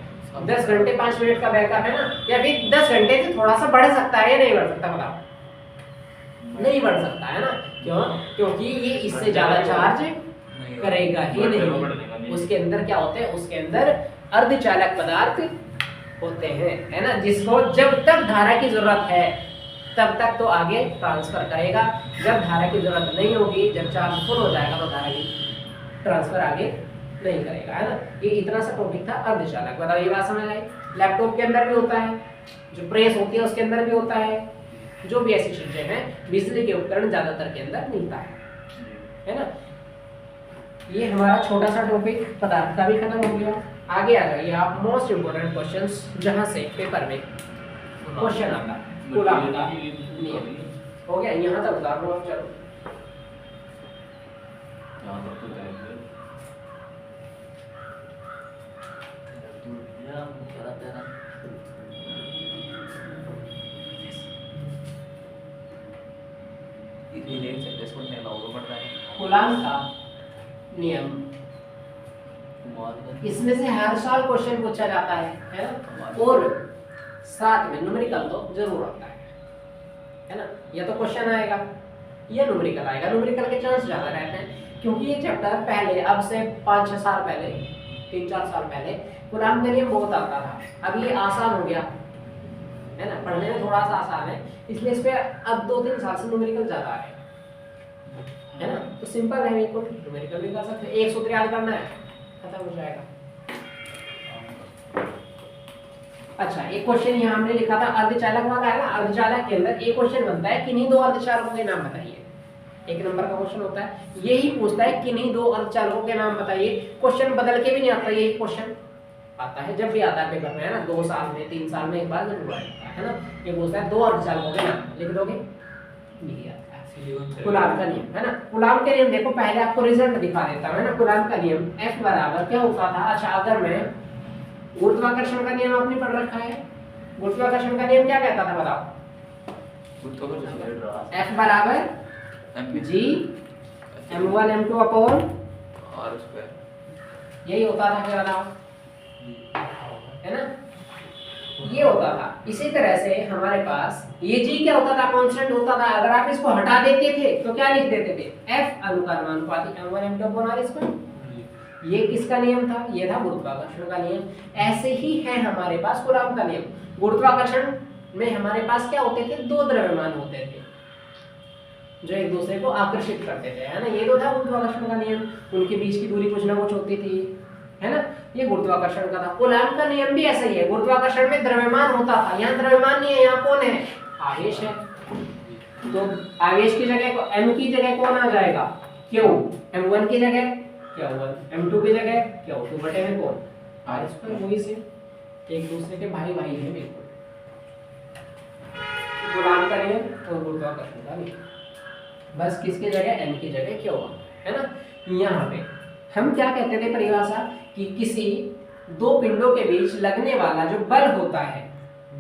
10 घंटे 5 मिनट का बैकअप है ना, या फिर 10 घंटे से थोड़ा सा बढ़ सकता है या नहीं बढ़ सकता, बताओ। नहीं बढ़ सकता है ना, क्यों? क्योंकि ये इससे ज्यादा चार्ज करेगा ही नहीं। उसके अंदर क्या होते हैं, उसके अंदर अर्धचालक पदार्थ होते हैं, है ना, जिसको जब तक धारा की जरूरत है तब तक तो आगे ट्रांसफर करेगा, जब धारा की जरूरत नहीं होगी, जब चार्ज फुल हो जाएगा तो धारा की ट्रांसफर आगे नहीं करेगा, है ना। ये इतना सा टॉपिक था अर्धचालक। बताओ ये बात समझ आई। लैपटॉप के अंदर भी होता है, जो प्रेस होती है उसके अंदर भी होता है, जो भी ऐसी चीजें हैं बिजली के उपकरण ज्यादातर के अंदर मिलता है ना। ये हमारा छोटा सा टॉपिक पदार्थ का भी खत्म हो गया। आगे आ जाइए आप, मोस्ट इम्पोर्टेंट क्वेश्चंस जहां से पेपर में क्वेश्चन आता है, कूलाम का नियम हो गया, यहाँ तक उतार लो। चलो यहाँ तक तो जाएंगे कूलाम का नियम, इसमें से हर साल क्वेश्चन पूछा जाता है ना, और साथ में न्यूमेरिकल तो जरूर आता है ना। या तो क्वेश्चन आएगा या न्यूमेरिकल आएगा, न्यूमेरिकल के चांस ज्यादा रहते हैं, क्योंकि ये चैप्टर पहले, अब से 5-6 साल पहले, 3-4 साल पहले कूलाम का नियम बहुत आता था। अब ये आसान हो गया है ना, पढ़ने में थोड़ा सा आसान है, इसलिए इस पे अब 2-3 साल से न्यूमेरिकल ज्यादा है है ना। तो सिंपल है, इक्वल न्यूमेरिकल भी कर सकते हैं, एक सूत्र याद करना है, खत्म हो जाएगा। अच्छा, एक क्वेश्चन यहाँ हमने लिखा था अर्धचालक वाला है ना, अर्धचालक के अंदर एक क्वेश्चन बनता है किन्हीं दो अर्धचालकों के नाम बताइए। एक नंबर का क्वेश्चन होता है, यही पूछता है किन्हीं दो अर्धचालकों के नाम बताइए। क्वेश्चन बदल के भी नहीं आता, यही क्वेश्चन आता है जब भी आता है पेपर में, है ना, 2 साल में 3 साल में एक बार जरूर आता है ना। ये पूछता है दो अर्धचालकों के नाम, लिख दोगे, नहीं आता है। कूलाम का नियम, है ना, कूलाम के नियम देखो, पहले आपको रिजल्ट दिखा देता हूं, है ना। कूलाम का नियम F बराबर क्या होता था। अच्छा, अगर मैं गुरुत्वाकर्षण का नियम आपने पढ़ रखा है, गुरुत्वाकर्षण का नियम क्या कहता था बताओ। F बराबर G m1 m2 upon r², यही होता था, क्या बताओ, है ना, ये होता था। इसी तरह से हमारे पास ये G क्या होता था, कांस्टेंट होता था। अगर आप इसको हटा देते थे तो क्या लिख देते थे, F अनुकर्मानुपाती m1 m2 upon r²। ये किसका नियम था, ये था गुरुत्वाकर्षण का नियम। ऐसे ही है हमारे पास कूलाम का नियम। गुरुत्वाकर्षण में हमारे पास क्या होते थे, दो द्रव्यमान होते थे जो एक दूसरे को आकर्षित करते थे, है ना। ये तो था गुरुत्वाकर्षण का नियम, उनके बीच की दूरी कुछ ना कुछ होती थी, है ना। ये गुरुत्वाकर्षण का था। कूलाम का नियम भी ऐसा ही है, गुरुत्वाकर्षण में द्रव्यमान होता था, यहाँ द्रव्यमान नहीं है, यहाँ कौन है, आवेश है। तो आवेश की जगह m की जगह कौन आ जाएगा, Q, m1 की जगह Q1, m2 की जगह Q2 बटे में कौन, r²। वही से एक दूसरे के भाई भाई हैं बिल्कुल, कूलाम का नियम और गुरुत्वाकर्षण का नियम। बस किसकी जगह, m की जगह Q1, है ना। यहाँ पे हम क्या कहते थे परिभाषा, कि किसी दो पिंडों के बीच लगने वाला जो बल होता है,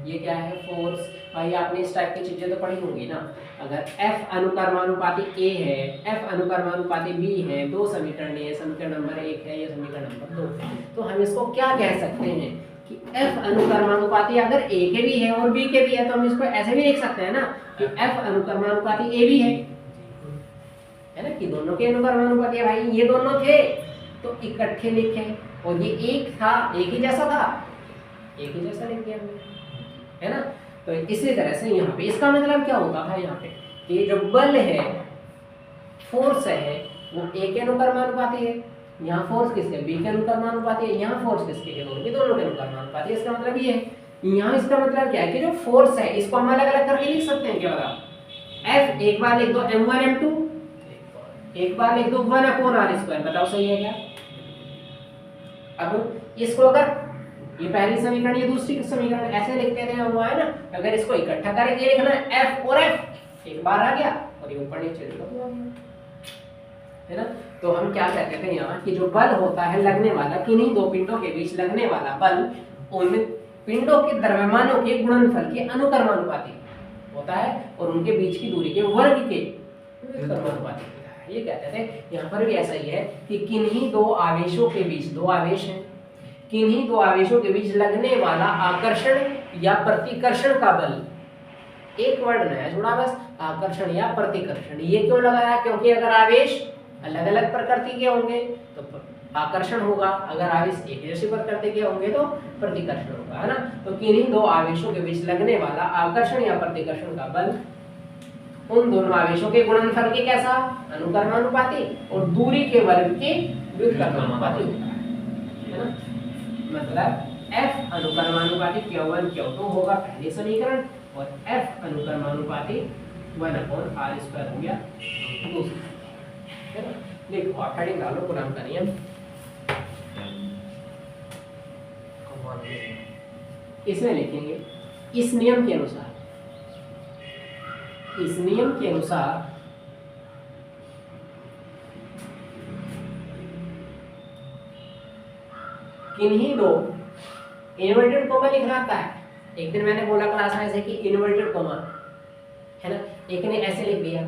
ये क्या है, फोर्स। भाई आपने इस टाइप की चीजें तो पढ़ी होंगी ना। अगर F अनुकर्मानुपाती A है, F अनुकर्मानुपाती B है, दो समीकरण है, समीकरण नंबर 1 है, ये समीकरण नंबर 2 है, तो हम इसको क्या कह सकते हैं कि F अनुकर्मानुपाती अगर A के भी है और B के भी है, तो हम इसको ऐसे भी लिख सकते हैं ना कि F अनुकर्मानुपाती A भी है ना, कि दोनों के अनुकर्मानुपाती है। भाई ये दोनों थे तो इकट्ठे लिखे, और ये एक था, एक ही जैसा था, एक ही जैसा लिख दिया हमने, है ना। तो इसी तरह से यहाँ पे इसका मतलब क्या होता था, यहाँ पे कि जो बल है, फोर्स है, वो A के अनुकर्मानुपाती है। यहाँ फोर्स किसके, B के अनुकर्मानुपाती है। यहाँ फोर्स किसके, दोनों के अनुकर्मानुपाती है। इसका मतलब ये है, यहाँ इसका मतलब क्या है कि जो फोर्स है इसको हम अलग अलग करके लिख सकते हैं। क्या बताओ, F एक बार लिख दो m1 m2, एक बार लिख दो 1 अपॉन r²। बताओ सही है क्या। अब इसको अगर ये पहली समीकरण, ये दूसरी समीकरण, ऐसे लिखते थे हम, है ना। अगर इसको इकट्ठा करके लिखना है F और F, एक बार आ गया और ये ऊपर नीचे है ना। तो हम क्या कहते थे यहाँ कि जो बल होता है लगने वाला, किन्हीं दो पिंडों के बीच लगने वाला बल, उनमें पिंडों के द्रव्यमानों के गुणनफल के अनुकर्मानुपाती होता है और उनके बीच की दूरी के वर्ग के अनुकर्मानुपाती होता है। ये कहते थे। यहाँ पर भी ऐसा ही है कि किन्हीं दो आवेशों के बीच, दो आवेश हैं, किन्हीं दो आवेशों के बीच लगने वाला आकर्षण या प्रतिकर्षण का बल, एक वर्ड नया जुड़ा बस, आकर्षण या प्रतिकर्षण। ये क्यों लगाया, क्योंकि अगर आवेश अलग अलग प्रकृति के होंगे तो आकर्षण होगा, अगर आवेश एक जैसी प्रकृति के होंगे तो प्रतिकर्षण होगा, है ना। तो किन्हीं दो आवेशों के बीच लगने वाला आकर्षण या प्रतिकर्षण का बल उन दोनों आवेशों के गुणनफल के कैसा, अनुकर्मानुपाती, और दूरी के वर्ग के व्युत्क्रमानुपाती होता है ना। मतलब F अनुकर्मानुपाती Q1 Q2 होगा पहले समीकरण, और F अनुकर्मानुपाती 1/r² हो गया दूसरा, है ना। देखो आप हेडिंग डालो, कूलाम का नियम। इसमें लिखेंगे इस नियम के अनुसार, इस नियम के अनुसार किन्हीं दो, इन्वर्टेड कोमा लिखना आता है। एक दिन मैंने बोला क्लास में ऐसे कि इन्वर्टेड कोमा, है ना, एक ने ऐसे लिख दिया,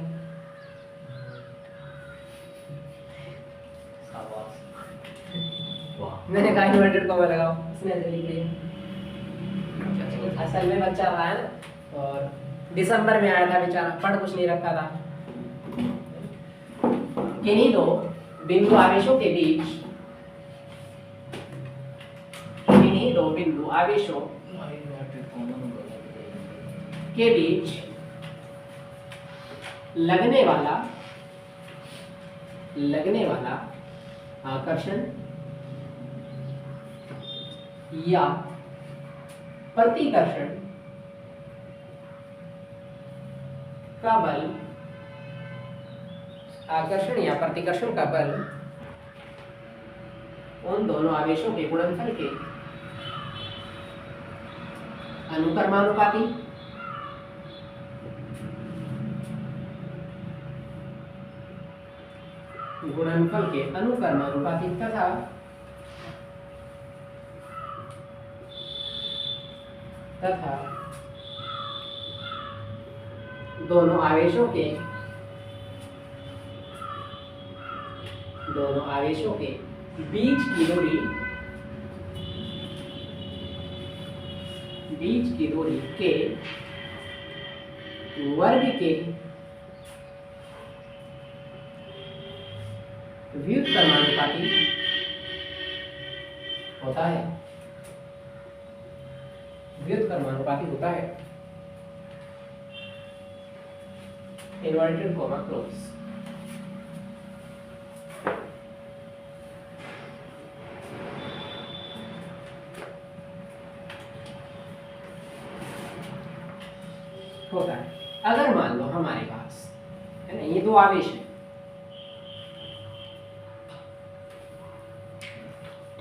मैंने कहा इन्वर्टेड कोमा लगाओ, उसने ऐसे लिख दिया। असल में बच्चा रहा है ना, और दिसंबर में आया था बेचारा, पढ़ कुछ नहीं रखा था। किन्हीं दो बिंदु आवेशों के बीच, किन्हीं दो बिंदु आवेशों के बीच लगने वाला लगने वाला आकर्षण या प्रतिकर्षण का बल, आकर्षण या प्रतिकर्षण का बल उन दोनों आवेशों के गुणनफल के अनुक्रमानुपाती तथा दोनों आवेशों के बीच की दूरी के वर्ग के व्युत्क्रमानुपाती होता है। Inverted coma close. होता है। अगर मान लो हमारे पास है ना, ये दो आवेश है,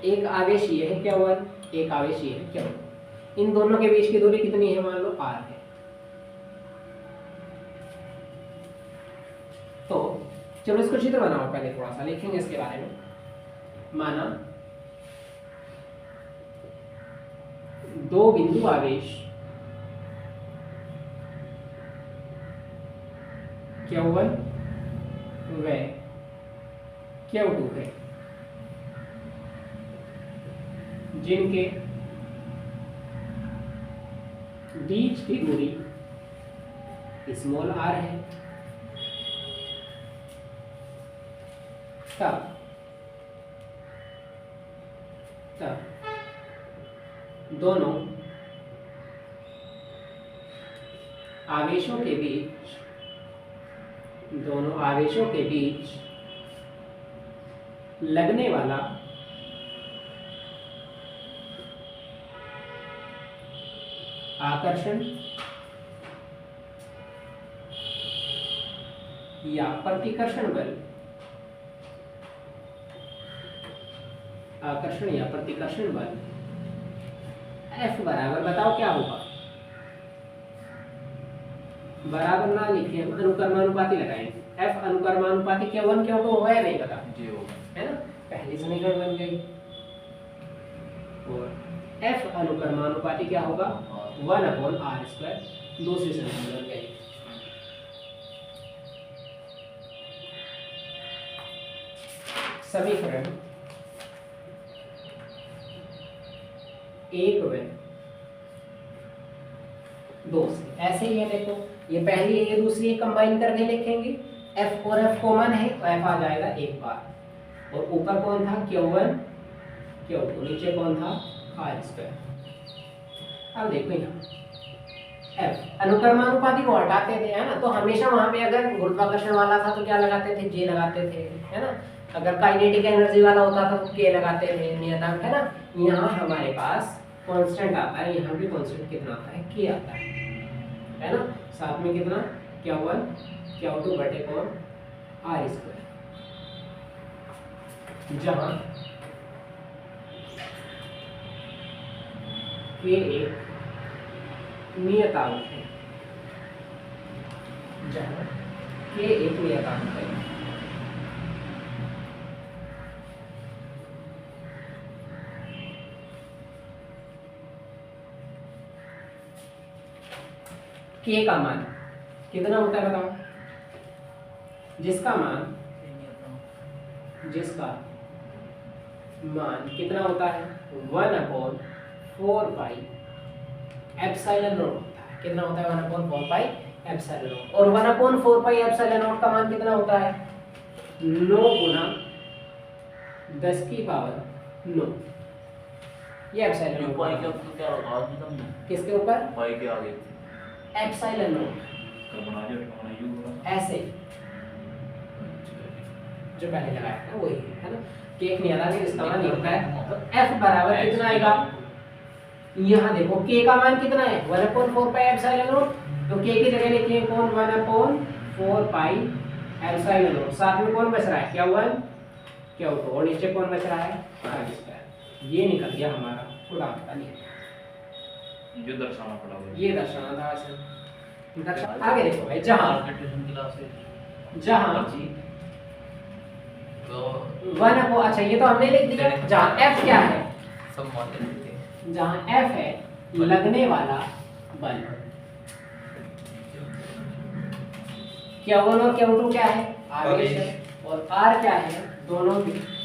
एक आवेश ये है Q1, एक आवेश ये है Q2। इन दोनों के बीच की दूरी कितनी है? मान लो R है। तो चलो इसको चित्र बनाओ, पहले थोड़ा सा लिखेंगे इसके बारे में। माना दो बिंदु आवेश Q1 व Q2 है, जिनके बीच की दूरी स्मॉल r है। तब दोनों आवेशों के बीच लगने वाला आकर्षण या प्रतिकर्षण बल, F बराबर, बताओ क्या होगा? बराबर ना लिखे, हम अनुक्रमानुपाती लगाएंगे। F अनुक्रमानुपाती Q1 Q2 होगा या नहीं पता? जी होगा, है ना, पहली समीकरण बन गई। और F अनुक्रमानुपाती क्या होगा? 1/r²। दूसरी समीकरण बन गई। समीकरण 1 व 2 से ऐसे ही है। देखो ये पहली है, ये दूसरी, कंबाइन करके लिखेंगे। F और F कॉमन है तो F आ जाएगा एक बार। और ऊपर कौन था? Q1 Q2, नीचे कौन था? r²। अब देखो यहाँ F अनुक्रमानुपाती को हटाते थे, है ना, तो हमेशा वहां पे अगर गुरुत्वाकर्षण वाला था तो क्या लगाते थे? J लगाते थे, है ना। अगर काइनेटिक एनर्जी वाला होता था तो K लगाते थे, नियतांक, है ना। यहाँ हमारे पास कांस्टेंट आता है, यहाँ भी कांस्टेंट कितना आता है? K आता है ना। साथ में कितना? Q1 Q2 बटे कौन? r²। जहाँ K एक नियतांक है, K का मान कितना होता है बताओ? जिसका मान कितना होता है? 1/4 पाई एप्सिलॉन नॉट होता है। कितना होता है? 1/4 पाई एप्सिलॉन नॉट। और 1/4 पाई एप्सिलॉन नॉट का मान कितना होता है? 9 गुना 10 की पावर 9। ये एप्सिलॉन नॉट पाई का तो क्या होगा आज तुमने? किसके ऊपर? पाई के आगे एप्सिलॉन नॉट कर बना दिया, बना यू होगा। ऐसे। जो पहले लगाया था वही है ना, कि एक नियतांक जिसका मान ये होता है, तो f बराबर कितना आएगा, यहाँ देखो k का मान कितना है 1/4 पाई एप्सिलॉन नॉट, तो k की जगह लिखिए कौन 1/4 पाई एप्सिलॉन नॉट, साथ में कौन बच रहा है Q1 Q2 और नीचे कौन बच रहा है r²। ये निकल गया हमारा कूलम्ब का नियम, जो दर्शाना पड़ा हुआ ये दर्शाना था वैसे। आगे देखो भाई, जहां ट्यूशन क्लास है जहां तो 1 को, अच्छा ये तो हमने लिख दिया, जहां f क्या है, सब मान लेते हैं। जहां f है लगने वाला बल, Q1 और Q2 क्या है आवेश है, और r क्या है दोनों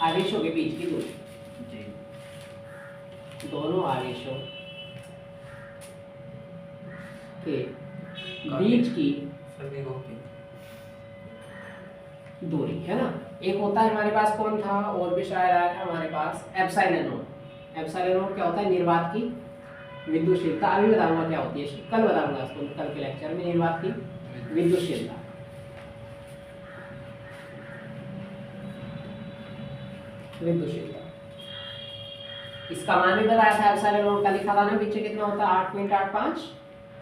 आवेशों के बीच की दूरी, जी दोनों आवेशों के बीच की सभी को की दूरी है ना। एक होता है हमारे पास कौन था और भी शायद आया था हमारे पास एप्सिलॉन नॉट। एप्सिलॉन नॉट क्या होता है, निर्वात की विद्युतशीलता, अभी बताऊंगा क्या होती है, कल बताऊंगा इसको, कल के लेक्चर में निर्वात की विद्युतशीलता। विद्युतशीलता इसका मान भी बताया था, एप्सिलॉन नॉट का लिखा था ना पीछे, कितना होता है 8.85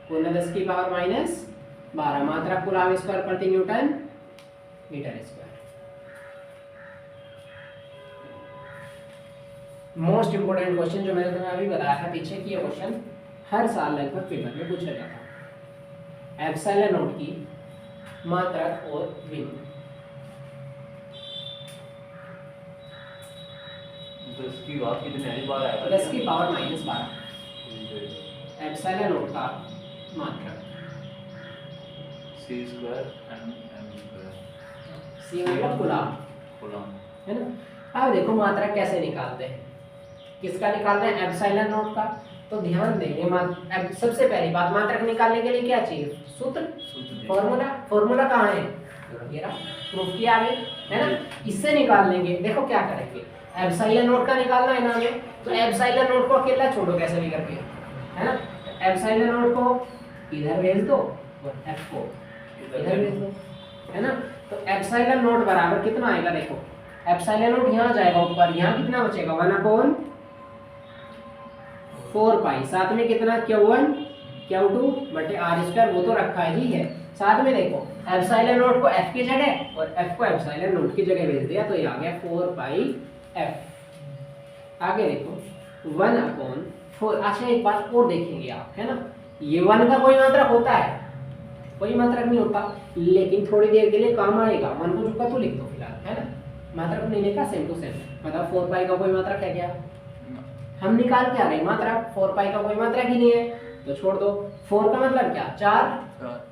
गुना 10 की पावर -12 मात्रा कूलम्ब स्क्वायर प्रति newton metre square. Most important question जो मैंने तुम्हें अभी बताया था पीछे की, ये क्वेश्चन हर साल लगभग पेपर में पूछा जाता है। एप्सिलॉन नॉट की मात्रक और विभव 10 की बात कितने बार आएगा, 10 की पावर -12 एप्सिलॉन नॉट का मात्रक c² m m², सी मतलब कूलम्ब कूलम्ब। है ना। अब देखो मात्रक कैसे निकालते हैं, किसका निकालना है एप्सिलॉन नॉट का, तो ध्यान देंगे सबसे पहली बात मात्रक निकालने के लिए क्या चाहिए, सूत्र फॉर्मूला। फॉर्मूला कहाँ है, ये रहा, प्रूफ किया आगे है ना, इससे निकाल लेंगे। देखो क्या करेंगे, एप्सिलॉन नॉट का निकालना है ना हमें, तो एप्सिलॉन नॉट को अकेला छोड़ो कैसे भी करके, है ना। एप्सिलॉन नॉट को इधर भेज दो और f को इधर भेज दो, है ना। तो एप्सिलॉन नॉट बराबर कितना आएगा, देखो एप्सिलॉन नॉट यहाँ जाएगा ऊपर, यहाँ कितना बचेगा 1/4 पाई, साथ में कितना Q1 Q2 बटे r², वो तो रखा ही है। साथ में देखो एप्सिलॉन नॉट को f की जगह और f को एप्सिलॉन नॉट की जगह भेज दिया, तो ये आ गया 4 पाई f। आगे देखो 1/4। अच्छा एक बात और देखेंगे आप, है ना, ये 1 का कोई मात्रक होता है, कोई मात्रक नहीं होता, लेकिन थोड़ी देर के लिए काम आएगा। 1 को चुका तो लिख दो फिलहाल, है ना, मात्रक नहीं लिखा सेम टू सेम, मतलब 4 पाई का कोई मात्रक है क्या, हम निकाल के आ गए मात्रक, 4 पाई का कोई मात्रक ही नहीं है तो छोड़ दो। 4 का मतलब क्या 4,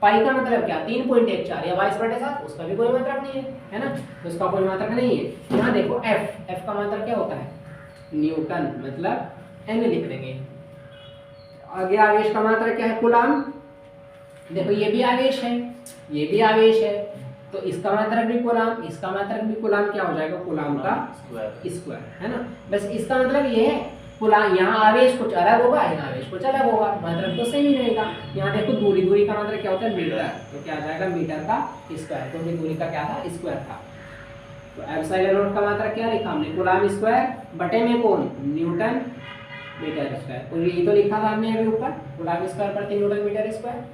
पाई का मतलब क्या 3.14 या 22/7, उसका भी कोई मात्रक नहीं है ना, तो उसका कोई मात्रक नहीं है। यहाँ देखो f का मात्रक क्या होता है न्यूटन, मतलब n लिख देंगे। आगे आवेश का मात्रक क्या है कूलम्ब, देखो ये भी आवेश है, ये भी आवेश है, तो इसका मात्रक भी कूलम्ब, इसका मात्रक भी कूलम्ब, क्या हो जाएगा कूलम्ब का स्क्वायर, है ना। बस इसका मतलब ये है कूलम्ब, यहाँ आवेश कुछ अलग होगा, यहाँ आवेश कुछ अलग होगा, मात्रक तो सेम ही रहेगा। यहाँ देखो दूरी का मात्रक क्या होता है मीटर, तो क्या आ जाएगा मीटर का स्क्वायर, क्योंकि दूरी का क्या था स्क्वायर था। तो एप्सिलॉन नॉट का मात्रक क्या लिखा हमने कूलम्ब स्क्वायर बटे में कौन न्यूटन मीटर स्क्वायर, और ये तो लिखा था हमने अभी ऊपर कूलम्ब स्क्वायर प्रति न्यूटन मीटर स्क्वायर,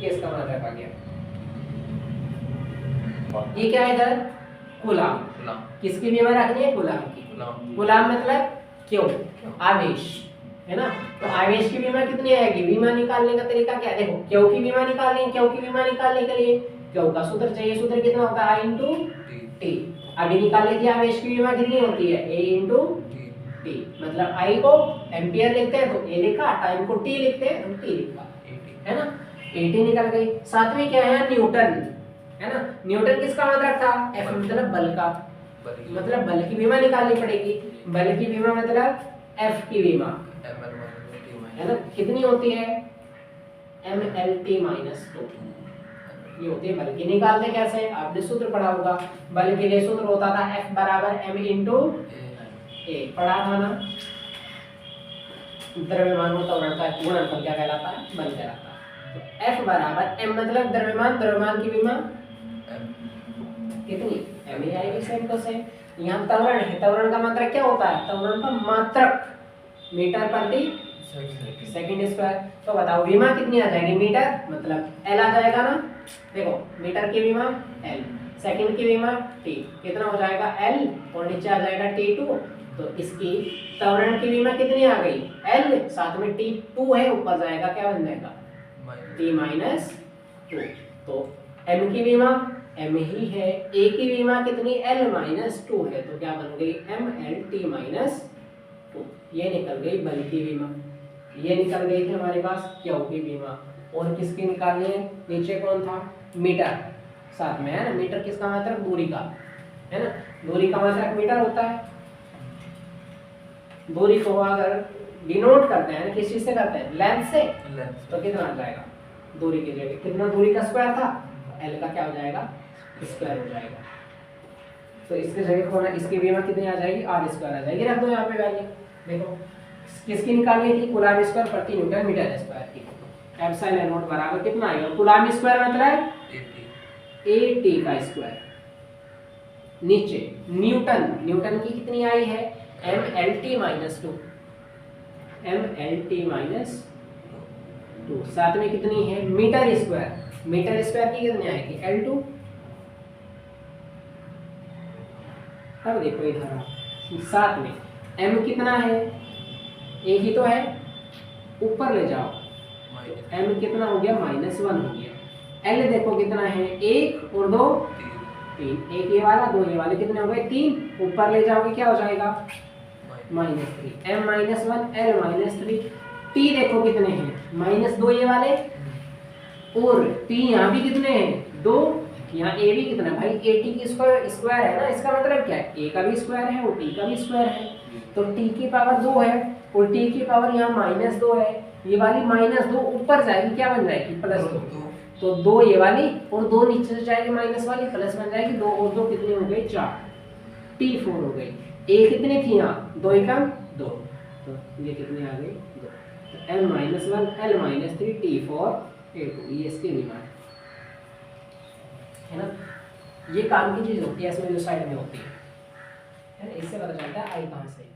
ये इसका मात्रक आ गया। ये क्या है इधर कूलम्ब, किसकी विमा रखनी है कूलम्ब की, कूलम्ब मतलब क्यों आवेश, है ना। तो आवेश की विमा कितनी आएगी, विमा निकालने का तरीका क्या है, देखो क्यों की विमा निकालनी है, क्यों की विमा निकालने के लिए क्यों का सूत्र चाहिए, सूत्र कितना होता है I × T। अभी निकाल लीजिए आवेश की विमा कितनी होती है A × T, मतलब I को एम्पियर लिखते हैं तो A लिखा, टाइम को T लिखते हैं तो T लिखा, है ना। AT निकल गई। साथ में क्या है न्यूटन, है ना। न्यूटन किसका मात्रक था F मतलब बल का, मतलब बल की विमा निकालनी पड़ेगी, बल की विमा मतलब F की विमा, है ना, कितनी होती है mLT - 2, ये होती है बल की। निकालते कैसे, आपने सूत्र पढ़ा होगा, बल के लिए सूत्र होता था F बराबर m × A, पढ़ा था ना। द्रव्यमान होता है गुणनफल क्या कहलाता है, बल कहलाता है। तो F बराबर m मतलब द्रव्यमान, द्रव्यमान की विमा कितनी एम ही आएगी सेम टू सेम। यहाँ त्वरण है, त्वरण का मात्रक क्या होता है, त्वरण का मात्रक मीटर प्रति सेकंड स्क्वायर। तो बताओ विमा कितनी आ जाएगी, मीटर मतलब एल आ जाएगा ना, देखो मीटर की विमा एल, सेकंड की विमा टी, कितना हो जाएगा एल और नीचे आ जाएगा t2। तो इसकी त्वरण की विमा कितनी आ गई एल, साथ में t2 है, ऊपर जाएगा क्या बन जाएगा t माइनस 2। तो m की विमा m ही है, a की विमा कितनी l माइनस 2 है, तो क्या बन गई m l t माइनस 2। ये निकल गई बल की विमा, ये निकल गई थी हमारे पास क्यू की विमा। और किसकी निकालनी है, नीचे कौन था मीटर, साथ में है ना, मीटर किसका मात्रक दूरी का है ना, दूरी का मात्रक मीटर होता है। दूरी को अगर डिनोट करते हैं किस चीज से करते हैं, लेंथ से, तो कितना आ जाएगा दूरी की जगह कितना दूरी का स्क्वायर था, एल का क्या हो जाएगा स्क्वायर हो जाएगा। तो इसके जगह होना, इसकी विमा कितनी आ जाएगी आर स्क्वायर आ जाएगी, रख दो यहाँ पे वैल्यू। देखो किसकी निकालनी थी, कूलम्ब स्क्वायर प्रति न्यूटन मीटर स्क्वायर की। एप्सिलॉन नॉट बराबर कितना आएगा, कूलम्ब स्क्वायर मतलब AT का स्क्वायर, नीचे न्यूटन, न्यूटन की कितनी आई है MLT माइनस 2, MLT माइनस 2, साथ में कितनी है मीटर स्क्वायर, मीटर स्क्वायर की कितनी आएगी L2। अब देखो इधर साथ में m कितना है, एक ही तो है, ऊपर ले जाओ तो m कितना हो गया -1 हो गया। l देखो कितना है, 1 और 2 3, एक ये वाला 2 ये वाले कितने हो गए 3, ऊपर ले जाओगे क्या हो जाएगा -3, m -1 l -3, t देखो कितने हैं -2 ये वाले, और t यहाँ भी कितने हैं 2, यहाँ a भी कितना है भाई AT की स्क्वायर है ना, इसका मतलब क्या है a का भी स्क्वायर है और t का भी स्क्वायर है, तो t की पावर 2 है और t की पावर यहाँ -2 है, ये वाली -2 ऊपर जाएगी क्या बन जाएगी +2, तो 2 ये वाली और 2 नीचे से जाएगी माइनस वाली, प्लस बन जाएगी 2 और 2 कितनी हो गई 4, t4 हो गई। a कितनी थी यहाँ 2 एकम 2, तो ये कितनी आ गई 2, तो m -1 l -3 t4 a2, ये इसकी विमा है ना। ये काम की चीज होती है इसमें जो साइड में होती है ना, इससे पता चलता है आई कहाँ से।